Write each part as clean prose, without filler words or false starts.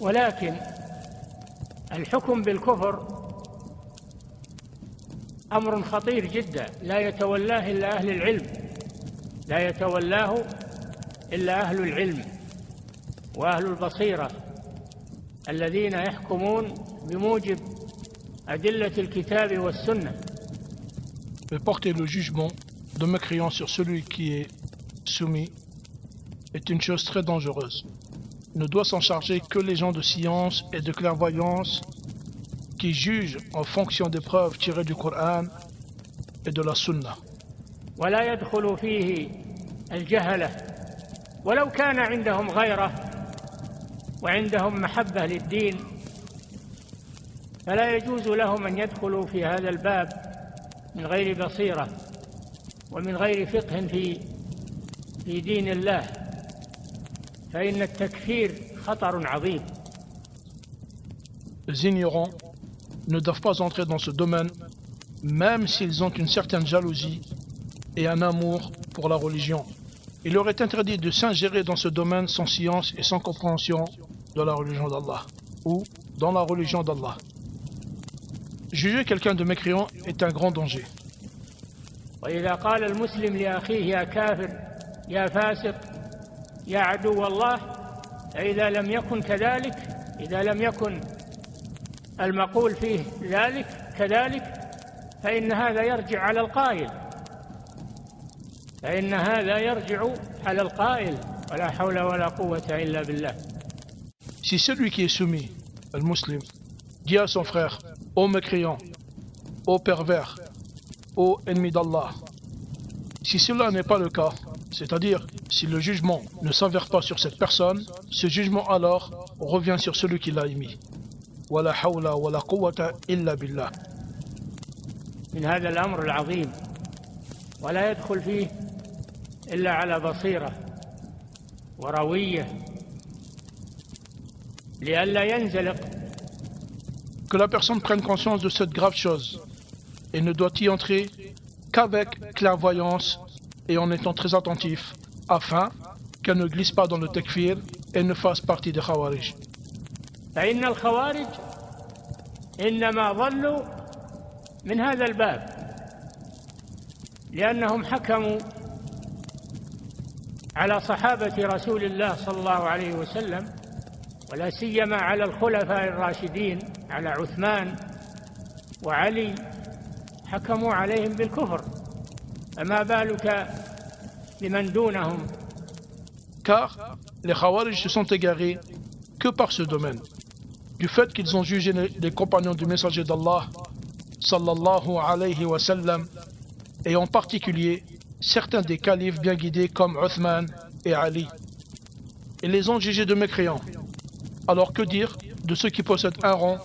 ولكن الحكم بالكفر أمر خطير جدا لا يتولاه إلا أهل العلم، لا يتولاه إلا أهل العلم وأهل البصيرة الذين يحكمون بموجب أدلة الكتاب والسنة. Mais porter le jugement de mécréant sur celui qui est soumis est une chose très dangereuse. Ne doit s'en charger que les gens de science et de clairvoyance qui jugent en fonction des preuves tirées du Coran et de la Sunna. ولا يدخل فيه الجهلة ولو كان عندهم غيرة وعندهم محبة للدين، فلا يجوز لهم أن يدخلوا في هذا الباب من غير بصيرة ومن غير فقه في دين الله، فإن التكفير خطر عظيم. Les ignorants ne doivent pas entrer dans ce domaine, même s'ils ont une certaine jalousie et un amour pour la religion. Il leur est interdit de s'ingérer dans ce domaine sans science et sans compréhension de la religion d'Allah, ou dans la religion d'Allah. Juger quelqu'un de mécréant est un grand danger. وإذا قال المسلم لأخيه يا كافر يا فاسق يا عدو الله، فإذا لم يكن كذلك، إذا لم يكن المقول فيه ذلك كذلك، فإن هذا يرجع على القائل، فإن هذا يرجع على القائل ولا حول ولا قوة إلا بالله. Si celui qui est soumis, le musulman, dit à son frère, ô mécréant, ô pervers, ô ennemi d'Allah, si cela n'est pas le cas, c'est-à-dire si le jugement ne s'avère pas sur cette personne, ce jugement alors revient sur celui qui l'a émis. ولا حول ولا قوة إلا بالله. من هذا الأمر العظيم ولا يدخل فيه إلا على بصيرة وروية لئلا ينزلق. Que la personne prenne conscience de cette grave chose et ne doit y entrer qu'avec clairvoyance et en étant très attentif afin qu'elle ne glisse pas dans le takfir et ne fasse partie des khawarij. فإن الخوارج إنما ضلوا من هذا الباب لأنهم حكموا على صحابة رسول الله صلى الله عليه وسلم ولا سيما على الخلفاء الراشدين على عثمان وعلي، حكموا عليهم بالكفر، فما بالك بمن دونهم. Car les khawarij se sont égarés que par ce domaine, du fait qu'ils ont jugé les compagnons du messager d'Allah sallallahu alayhi wa sallam, et en particulier certains des califes bien guidés comme Uthman et Ali, et les ont jugés de mécréants. Alors que dire de ceux qui possèdent un rang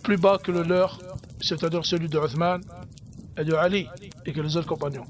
plus bas que le leur, c'est-à-dire celui de Uthman et de Ali et que les autres compagnons?